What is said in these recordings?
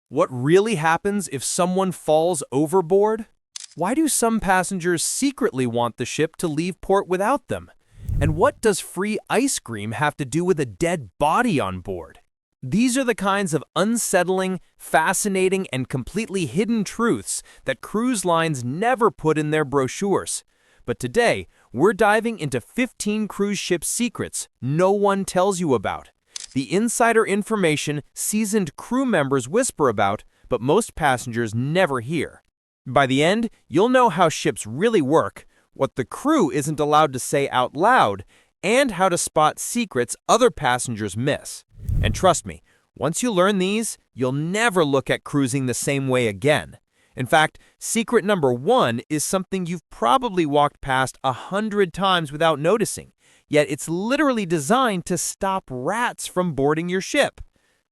What really happens if someone falls overboard? Why do some passengers secretly want the ship to leave port without them? And what does free ice cream have to do with a dead body on board? These are the kinds of unsettling, fascinating, and completely hidden truths that cruise lines never put in their brochures. But today, we're diving into 15 cruise ship secrets no one tells you about. The insider information seasoned crew members whisper about, but most passengers never hear. By the end, you'll know how ships really work, what the crew isn't allowed to say out loud, and how to spot secrets other passengers miss. And trust me, once you learn these, you'll never look at cruising the same way again. In fact, secret number 1 is something you've probably walked past 100 times without noticing, yet it's literally designed to stop rats from boarding your ship.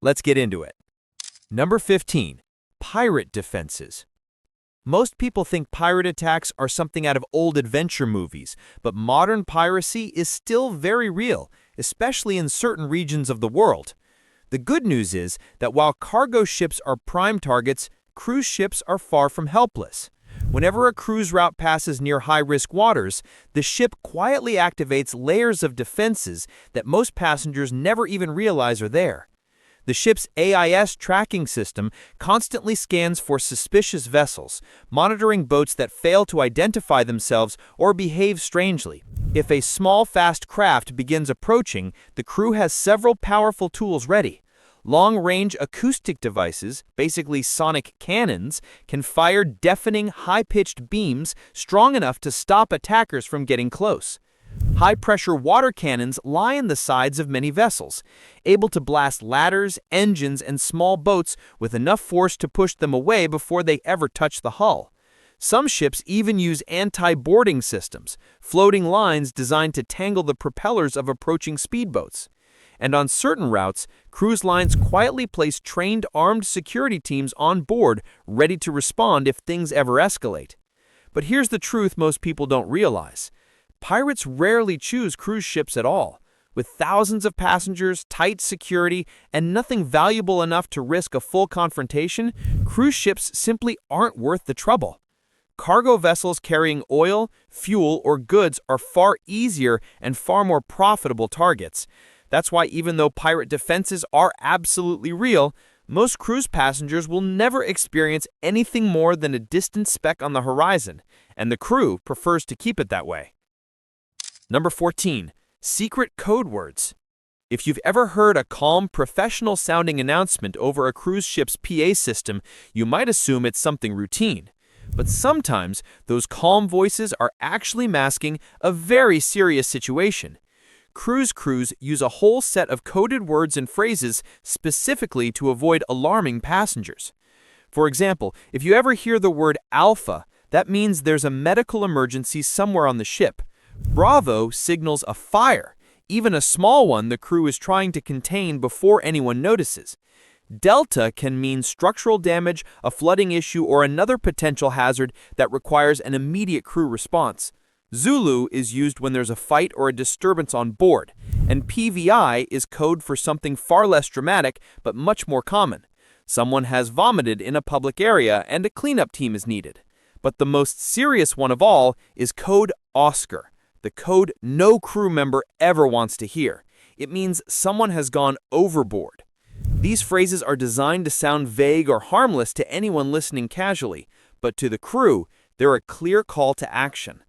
Let's get into it. Number 15. Pirate defenses. Most people think pirate attacks are something out of old adventure movies, but modern piracy is still very real, especially in certain regions of the world. The good news is that while cargo ships are prime targets, cruise ships are far from helpless. Whenever a cruise route passes near high-risk waters, the ship quietly activates layers of defenses that most passengers never even realize are there. The ship's AIS tracking system constantly scans for suspicious vessels, monitoring boats that fail to identify themselves or behave strangely. If a small, fast craft begins approaching, the crew has several powerful tools ready. Long-range acoustic devices, basically sonic cannons, can fire deafening, high-pitched beams strong enough to stop attackers from getting close. High-pressure water cannons lie in the sides of many vessels, able to blast ladders, engines, and small boats with enough force to push them away before they ever touch the hull. Some ships even use anti-boarding systems, floating lines designed to tangle the propellers of approaching speedboats. And on certain routes, cruise lines quietly place trained armed security teams on board, ready to respond if things ever escalate. But here's the truth most people don't realize. Pirates rarely choose cruise ships at all. With thousands of passengers, tight security, and nothing valuable enough to risk a full confrontation, cruise ships simply aren't worth the trouble. Cargo vessels carrying oil, fuel, or goods are far easier and far more profitable targets. That's why even though pirate defenses are absolutely real, most cruise passengers will never experience anything more than a distant speck on the horizon, and the crew prefers to keep it that way. Number 14. Secret code words. If you've ever heard a calm, professional-sounding announcement over a cruise ship's PA system, you might assume it's something routine. But sometimes, those calm voices are actually masking a very serious situation. Cruise crews use a whole set of coded words and phrases specifically to avoid alarming passengers. For example, if you ever hear the word alpha, that means there's a medical emergency somewhere on the ship. Bravo signals a fire, even a small one the crew is trying to contain before anyone notices. Delta can mean structural damage, a flooding issue, or another potential hazard that requires an immediate crew response. Zulu is used when there's a fight or a disturbance on board, and PVI is code for something far less dramatic but much more common. Someone has vomited in a public area and a cleanup team is needed. But the most serious one of all is code Oscar, the code no crew member ever wants to hear. It means someone has gone overboard. These phrases are designed to sound vague or harmless to anyone listening casually, but to the crew, they're a clear call to action.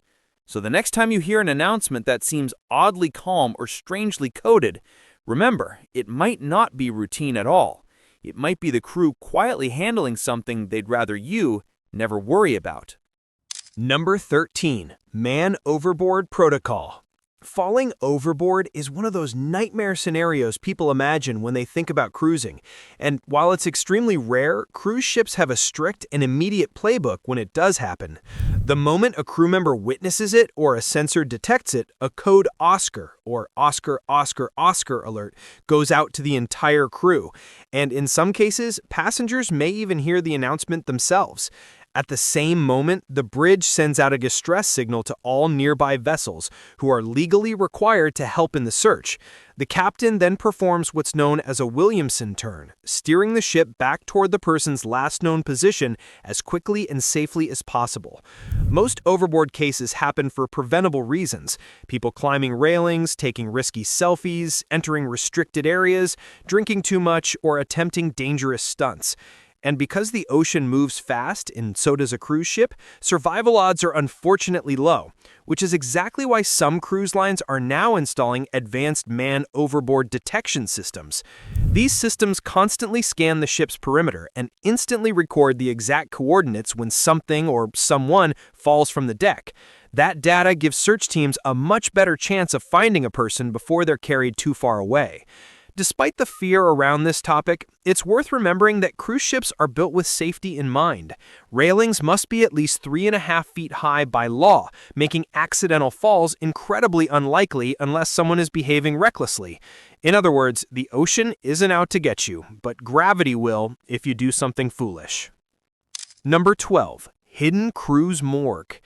So the next time you hear an announcement that seems oddly calm or strangely coded, remember, it might not be routine at all. It might be the crew quietly handling something they'd rather you never worry about. Number 13. Man Overboard Protocol. Falling overboard is one of those nightmare scenarios people imagine when they think about cruising. And while it's extremely rare, cruise ships have a strict and immediate playbook when it does happen. The moment a crew member witnesses it or a sensor detects it, a code Oscar or Oscar, Oscar, Oscar alert goes out to the entire crew. And in some cases, passengers may even hear the announcement themselves. At the same moment, the bridge sends out a distress signal to all nearby vessels, who are legally required to help in the search. The captain then performs what's known as a Williamson turn, steering the ship back toward the person's last known position as quickly and safely as possible. Most overboard cases happen for preventable reasons: people climbing railings, taking risky selfies, entering restricted areas, drinking too much, or attempting dangerous stunts. And because the ocean moves fast, and so does a cruise ship, survival odds are unfortunately low, which is exactly why some cruise lines are now installing advanced man-overboard detection systems. These systems constantly scan the ship's perimeter and instantly record the exact coordinates when something or someone falls from the deck. That data gives search teams a much better chance of finding a person before they're carried too far away. Despite the fear around this topic, it's worth remembering that cruise ships are built with safety in mind. Railings must be at least 3.5 feet high by law, making accidental falls incredibly unlikely unless someone is behaving recklessly. In other words, the ocean isn't out to get you, but gravity will if you do something foolish. Number 12. Hidden cruise morgue.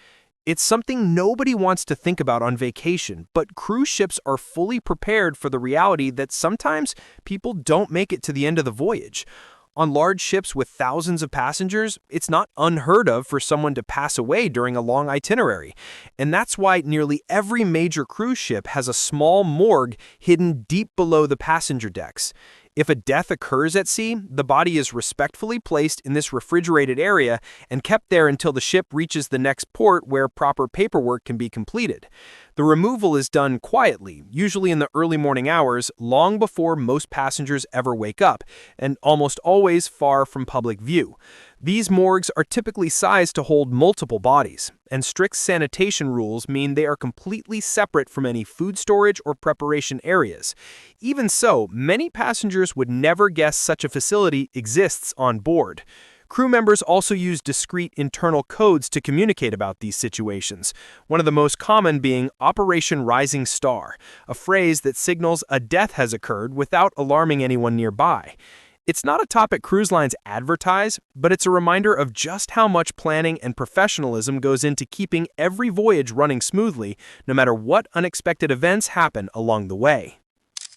It's something nobody wants to think about on vacation, but cruise ships are fully prepared for the reality that sometimes people don't make it to the end of the voyage. On large ships with thousands of passengers, it's not unheard of for someone to pass away during a long itinerary. And that's why nearly every major cruise ship has a small morgue hidden deep below the passenger decks. If a death occurs at sea, the body is respectfully placed in this refrigerated area and kept there until the ship reaches the next port where proper paperwork can be completed. The removal is done quietly, usually in the early morning hours, long before most passengers ever wake up, and almost always far from public view. These morgues are typically sized to hold multiple bodies, and strict sanitation rules mean they are completely separate from any food storage or preparation areas. Even so, many passengers would never guess such a facility exists on board. Crew members also use discrete internal codes to communicate about these situations, one of the most common being Operation Rising Star, a phrase that signals a death has occurred without alarming anyone nearby. It's not a topic cruise lines advertise, but it's a reminder of just how much planning and professionalism goes into keeping every voyage running smoothly, no matter what unexpected events happen along the way.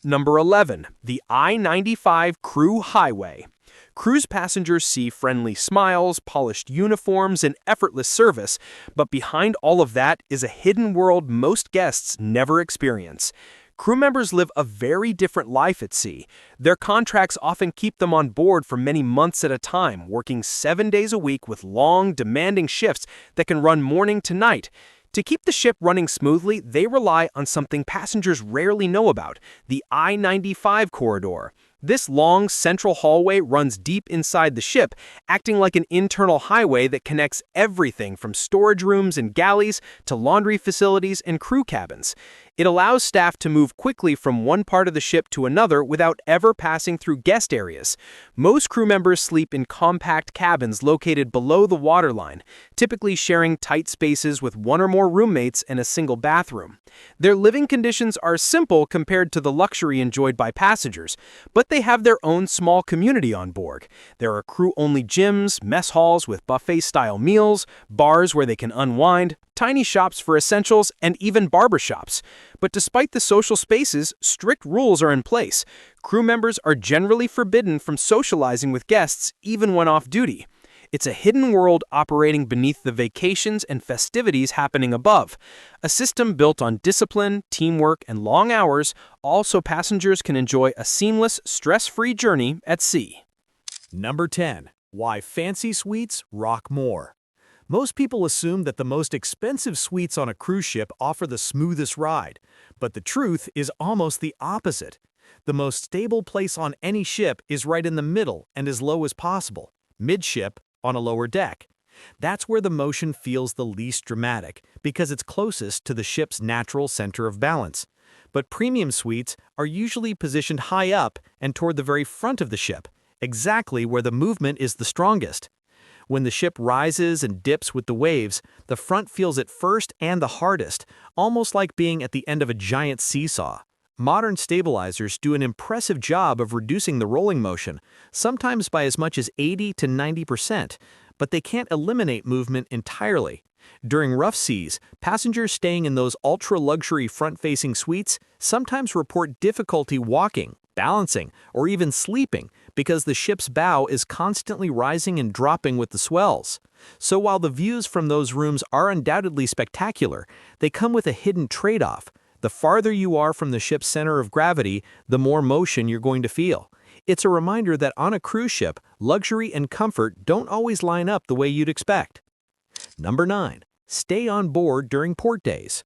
Number 11. The I-95 Crew Highway. Cruise passengers see friendly smiles, polished uniforms, and effortless service, but behind all of that is a hidden world most guests never experience. Crew members live a very different life at sea. Their contracts often keep them on board for many months at a time, working 7 days a week with long, demanding shifts that can run morning to night. To keep the ship running smoothly, they rely on something passengers rarely know about: the I-95 corridor. This long, central hallway runs deep inside the ship, acting like an internal highway that connects everything from storage rooms and galleys to laundry facilities and crew cabins. It allows staff to move quickly from one part of the ship to another without ever passing through guest areas. Most crew members sleep in compact cabins located below the waterline, typically sharing tight spaces with one or more roommates and a single bathroom. Their living conditions are simple compared to the luxury enjoyed by passengers, but they have their own small community on board. There are crew-only gyms, mess halls with buffet-style meals, bars where they can unwind, tiny shops for essentials, and even barbershops. But despite the social spaces, strict rules are in place. Crew members are generally forbidden from socializing with guests even when off duty. It's a hidden world operating beneath the vacations and festivities happening above. A system built on discipline, teamwork, and long hours, all so passengers can enjoy a seamless, stress-free journey at sea. Number 10. Why fancy suites rock more. Most people assume that the most expensive suites on a cruise ship offer the smoothest ride, but the truth is almost the opposite. The most stable place on any ship is right in the middle and as low as possible, midship, on a lower deck. That's where the motion feels the least dramatic, because it's closest to the ship's natural center of balance. But premium suites are usually positioned high up and toward the very front of the ship, exactly where the movement is the strongest. When the ship rises and dips with the waves, the front feels it first and the hardest, almost like being at the end of a giant seesaw. Modern stabilizers do an impressive job of reducing the rolling motion, sometimes by as much as 80 to 90%, but they can't eliminate movement entirely. During rough seas, passengers staying in those ultra-luxury front-facing suites sometimes report difficulty walking, balancing, or even sleeping because the ship's bow is constantly rising and dropping with the swells. So while the views from those rooms are undoubtedly spectacular, they come with a hidden trade-off. The farther you are from the ship's center of gravity, the more motion you're going to feel. It's a reminder that on a cruise ship, luxury and comfort don't always line up the way you'd expect. Number 9. Stay on board during port days.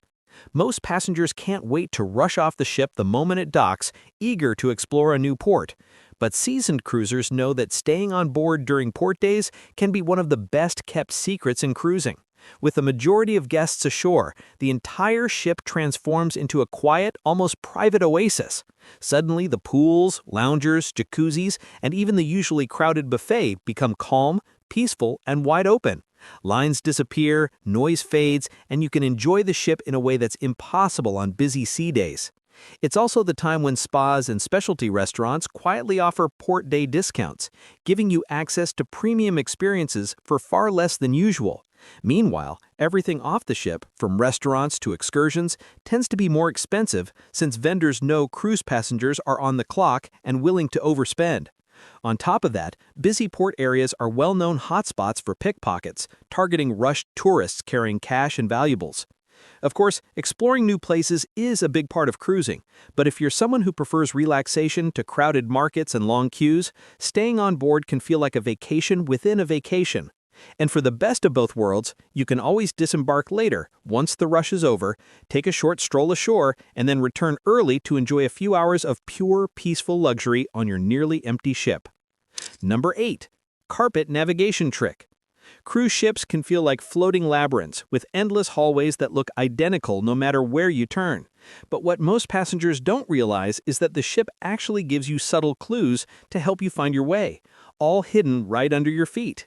Most passengers can't wait to rush off the ship the moment it docks, eager to explore a new port. But seasoned cruisers know that staying on board during port days can be one of the best-kept secrets in cruising. With the majority of guests ashore, the entire ship transforms into a quiet, almost private oasis. Suddenly, the pools, loungers, jacuzzis, and even the usually crowded buffet become calm, peaceful, and wide open. Lines disappear, noise fades, and you can enjoy the ship in a way that's impossible on busy sea days. It's also the time when spas and specialty restaurants quietly offer port day discounts, giving you access to premium experiences for far less than usual. Meanwhile, everything off the ship, from restaurants to excursions, tends to be more expensive since vendors know cruise passengers are on the clock and willing to overspend. On top of that, busy port areas are well-known hotspots for pickpockets, targeting rushed tourists carrying cash and valuables. Of course, exploring new places is a big part of cruising, but if you're someone who prefers relaxation to crowded markets and long queues, staying on board can feel like a vacation within a vacation. And for the best of both worlds, you can always disembark later, once the rush is over, take a short stroll ashore, and then return early to enjoy a few hours of pure, peaceful luxury on your nearly empty ship. Number 8. Carpet navigation trick. Cruise ships can feel like floating labyrinths with endless hallways that look identical no matter where you turn. But what most passengers don't realize is that the ship actually gives you subtle clues to help you find your way, all hidden right under your feet.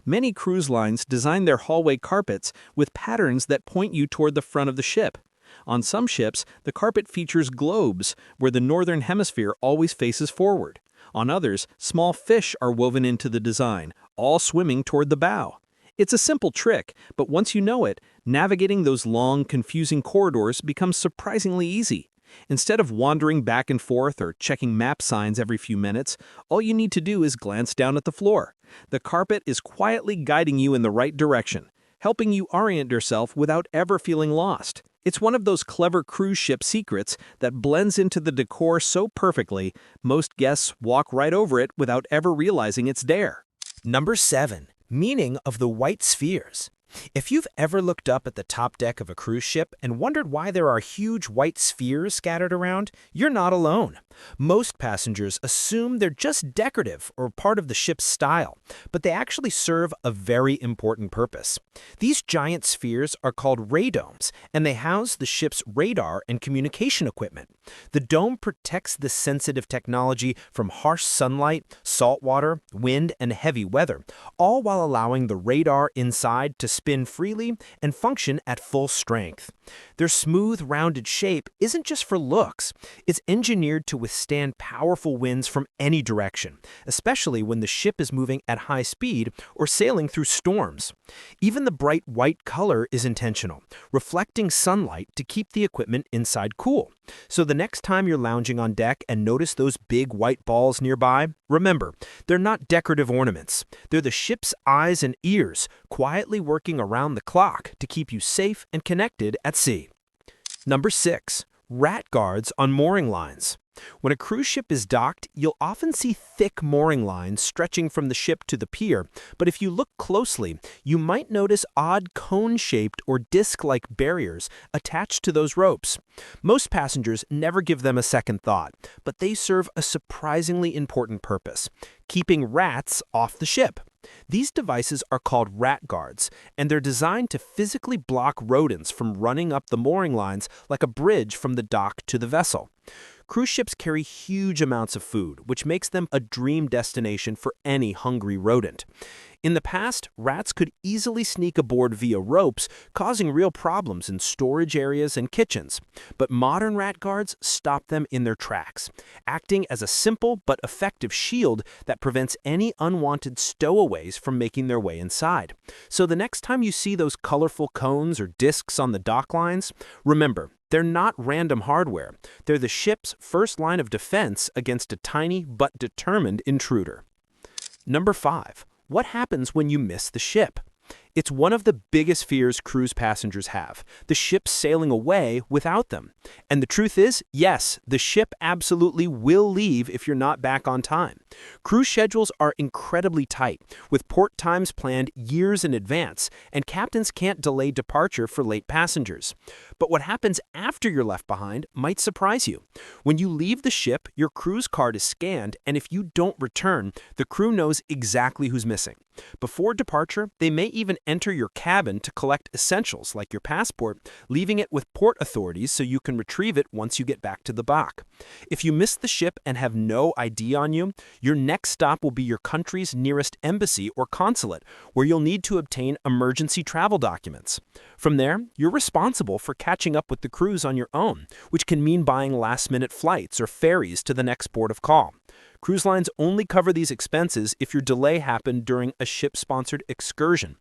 Many cruise lines design their hallway carpets with patterns that point you toward the front of the ship. On some ships, the carpet features globes, where the northern hemisphere always faces forward. On others, small fish are woven into the design, all swimming toward the bow. It's a simple trick, but once you know it, navigating those long, confusing corridors becomes surprisingly easy. Instead of wandering back and forth or checking map signs every few minutes, all you need to do is glance down at the floor. The carpet is quietly guiding you in the right direction, helping you orient yourself without ever feeling lost. It's one of those clever cruise ship secrets that blends into the decor so perfectly, most guests walk right over it without ever realizing it's there. Number 7. Meaning of the white spheres. If you've ever looked up at the top deck of a cruise ship and wondered why there are huge white spheres scattered around, you're not alone. Most passengers assume they're just decorative or part of the ship's style, but they actually serve a very important purpose. These giant spheres are called radomes, and they house the ship's radar and communication equipment. The dome protects this sensitive technology from harsh sunlight, salt water, wind, and heavy weather, all while allowing the radar inside to spin freely and function at full strength. Their smooth, rounded shape isn't just for looks. It's engineered to withstand powerful winds from any direction, especially when the ship is moving at high speed or sailing through storms. Even the bright white color is intentional, reflecting sunlight to keep the equipment inside cool. So the next time you're lounging on deck and notice those big white balls nearby, remember, they're not decorative ornaments. They're the ship's eyes and ears, quietly working around the clock to keep you safe and connected at sea. Number 6. Rat guards on mooring lines. When a cruise ship is docked, you'll often see thick mooring lines stretching from the ship to the pier, but if you look closely, you might notice odd cone-shaped or disc-like barriers attached to those ropes. Most passengers never give them a second thought, but they serve a surprisingly important purpose: keeping rats off the ship. These devices are called rat guards, and they're designed to physically block rodents from running up the mooring lines like a bridge from the dock to the vessel. Cruise ships carry huge amounts of food, which makes them a dream destination for any hungry rodent. In the past, rats could easily sneak aboard via ropes, causing real problems in storage areas and kitchens. But modern rat guards stop them in their tracks, acting as a simple but effective shield that prevents any unwanted stowaways from making their way inside. So the next time you see those colorful cones or discs on the dock lines, remember, they're not random hardware. They're the ship's first line of defense against a tiny but determined intruder. Number 5. What happens when you miss the ship? It's one of the biggest fears cruise passengers have, the ship sailing away without them. And the truth is, yes, the ship absolutely will leave if you're not back on time. Cruise schedules are incredibly tight, with port times planned years in advance, and captains can't delay departure for late passengers. But what happens after you're left behind might surprise you. When you leave the ship, your cruise card is scanned, and if you don't return, the crew knows exactly who's missing. Before departure, they may even enter your cabin to collect essentials like your passport, leaving it with port authorities so you can retrieve it once you get back to the dock. If you miss the ship and have no ID on you, your next stop will be your country's nearest embassy or consulate, where you'll need to obtain emergency travel documents. From there, you're responsible for catching up with the cruise on your own, which can mean buying last-minute flights or ferries to the next port of call. Cruise lines only cover these expenses if your delay happened during a ship-sponsored excursion.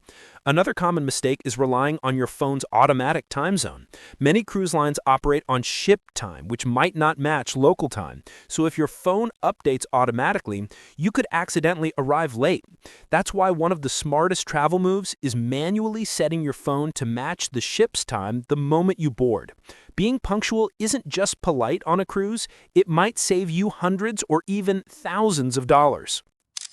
Another common mistake is relying on your phone's automatic time zone. Many cruise lines operate on ship time, which might not match local time. So if your phone updates automatically, you could accidentally arrive late. That's why one of the smartest travel moves is manually setting your phone to match the ship's time the moment you board. Being punctual isn't just polite on a cruise, it might save you hundreds or even thousands of dollars.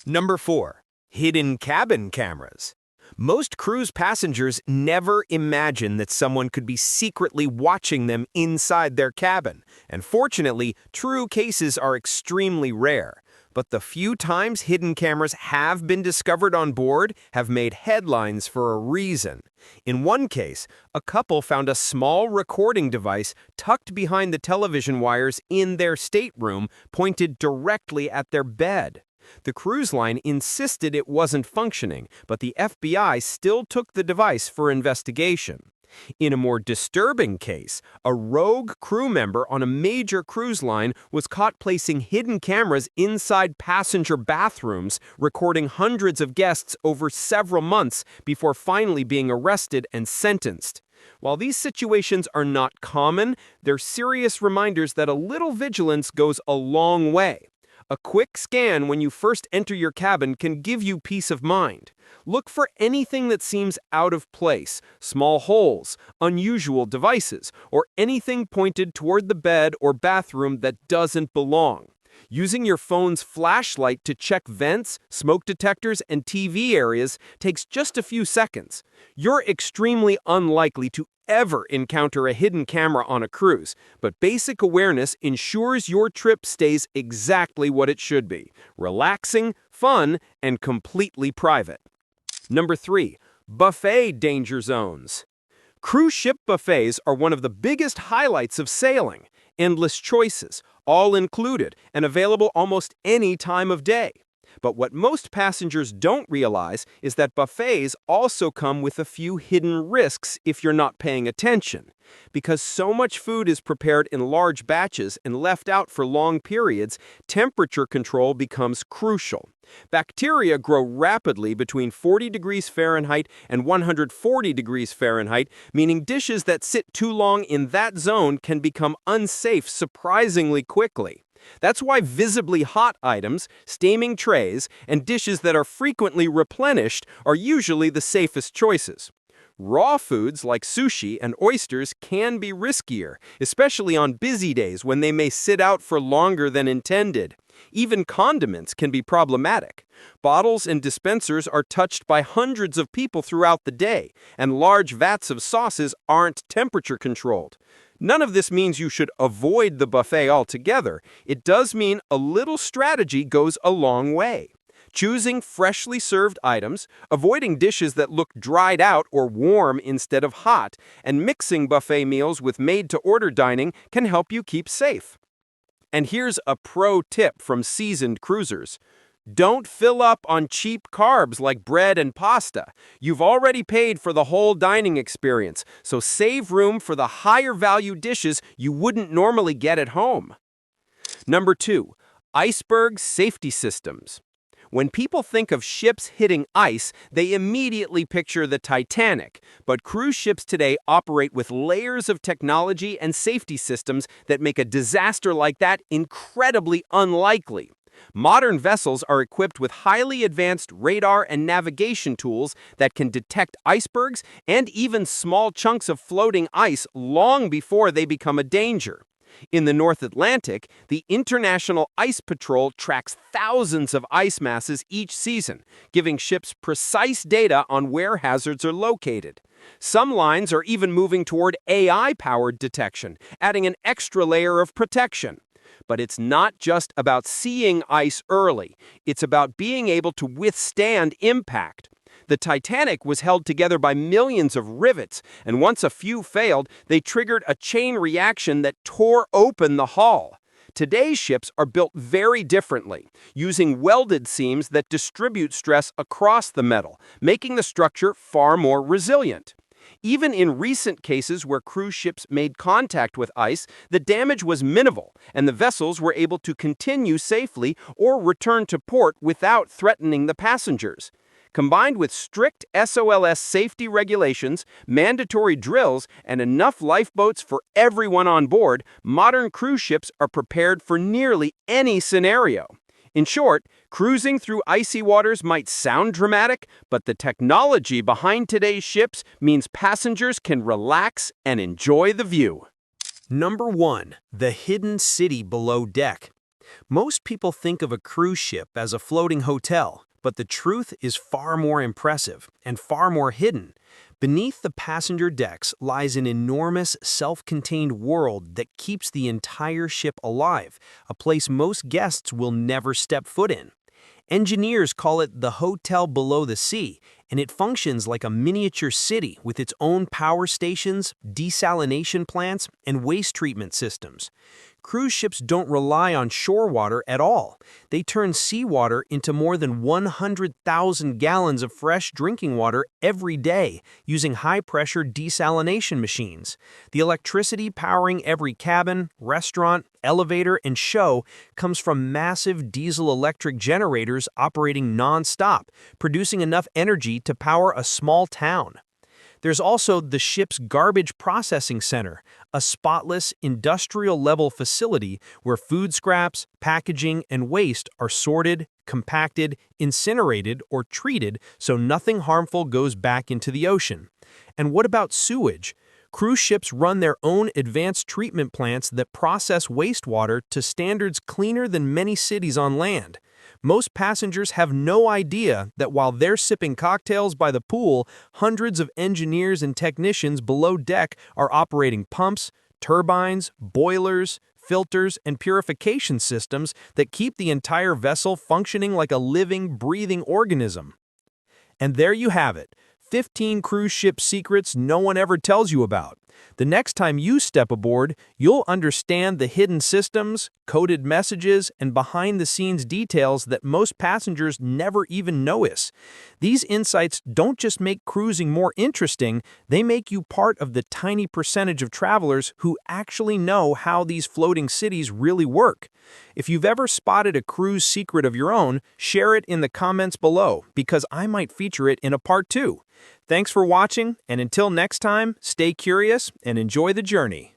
Number 4. Hidden cabin cameras. Most cruise passengers never imagine that someone could be secretly watching them inside their cabin, and fortunately, true cases are extremely rare. But the few times hidden cameras have been discovered on board have made headlines for a reason. In one case, a couple found a small recording device tucked behind the television wires in their stateroom, pointed directly at their bed. The cruise line insisted it wasn't functioning, but the FBI still took the device for investigation. In a more disturbing case, a rogue crew member on a major cruise line was caught placing hidden cameras inside passenger bathrooms, recording hundreds of guests over several months before finally being arrested and sentenced. While these situations are not common, they're serious reminders that a little vigilance goes a long way. A quick scan when you first enter your cabin can give you peace of mind. Look for anything that seems out of place, small holes, unusual devices, or anything pointed toward the bed or bathroom that doesn't belong. Using your phone's flashlight to check vents, smoke detectors, and TV areas takes just a few seconds. You're extremely unlikely to ever encounter a hidden camera on a cruise, but basic awareness ensures your trip stays exactly what it should be: relaxing, fun, and completely private. Number 3. Buffet danger zones. Cruise ship buffets are one of the biggest highlights of sailing. Endless choices, all included, and available almost any time of day. But what most passengers don't realize is that buffets also come with a few hidden risks if you're not paying attention. Because so much food is prepared in large batches and left out for long periods, temperature control becomes crucial. Bacteria grow rapidly between 40 degrees Fahrenheit and 140 degrees Fahrenheit, meaning dishes that sit too long in that zone can become unsafe surprisingly quickly. That's why visibly hot items, steaming trays, and dishes that are frequently replenished are usually the safest choices. Raw foods like sushi and oysters can be riskier, especially on busy days when they may sit out for longer than intended. Even condiments can be problematic. Bottles and dispensers are touched by hundreds of people throughout the day, and large vats of sauces aren't temperature controlled. None of this means you should avoid the buffet altogether. It does mean a little strategy goes a long way. Choosing freshly served items, avoiding dishes that look dried out or warm instead of hot, and mixing buffet meals with made-to-order dining can help you keep safe. And here's a pro tip from seasoned cruisers. Don't fill up on cheap carbs like bread and pasta. You've already paid for the whole dining experience, so save room for the higher value dishes you wouldn't normally get at home. Number 2, iceberg safety systems. When people think of ships hitting ice, they immediately picture the Titanic, but cruise ships today operate with layers of technology and safety systems that make a disaster like that incredibly unlikely. Modern vessels are equipped with highly advanced radar and navigation tools that can detect icebergs and even small chunks of floating ice long before they become a danger. In the North Atlantic, the International Ice Patrol tracks thousands of ice masses each season, giving ships precise data on where hazards are located. Some lines are even moving toward AI-powered detection, adding an extra layer of protection. But it's not just about seeing ice early. It's about being able to withstand impact. The Titanic was held together by millions of rivets, and once a few failed, they triggered a chain reaction that tore open the hull. Today's ships are built very differently, using welded seams that distribute stress across the metal, making the structure far more resilient. Even in recent cases where cruise ships made contact with ice, the damage was minimal, and the vessels were able to continue safely or return to port without threatening the passengers. Combined with strict SOLS safety regulations, mandatory drills, and enough lifeboats for everyone on board, modern cruise ships are prepared for nearly any scenario. In short, cruising through icy waters might sound dramatic, but the technology behind today's ships means passengers can relax and enjoy the view. Number 1. The hidden city below deck. Most people think of a cruise ship as a floating hotel, but the truth is far more impressive and far more hidden. Beneath the passenger decks lies an enormous, self-contained world that keeps the entire ship alive, a place most guests will never step foot in. Engineers call it the hotel below the sea, and it functions like a miniature city with its own power stations, desalination plants, and waste treatment systems. Cruise ships don't rely on shore water at all. They turn seawater into more than 100,000 gallons of fresh drinking water every day using high-pressure desalination machines. The electricity powering every cabin, restaurant, elevator, and show comes from massive diesel-electric generators operating non-stop, producing enough energy to power a small town. There's also the ship's garbage processing center, a spotless, industrial-level facility where food scraps, packaging, and waste are sorted, compacted, incinerated, or treated so nothing harmful goes back into the ocean. And what about sewage? Cruise ships run their own advanced treatment plants that process wastewater to standards cleaner than many cities on land. Most passengers have no idea that while they're sipping cocktails by the pool, hundreds of engineers and technicians below deck are operating pumps, turbines, boilers, filters, and purification systems that keep the entire vessel functioning like a living, breathing organism. And there you have it, 15 cruise ship secrets no one ever tells you about. The next time you step aboard, you'll understand the hidden systems, coded messages, and behind-the-scenes details that most passengers never even notice. These insights don't just make cruising more interesting, they make you part of the tiny percentage of travelers who actually know how these floating cities really work. If you've ever spotted a cruise secret of your own, share it in the comments below, because I might feature it in a part 2. Thanks for watching, and until next time, stay curious and enjoy the journey.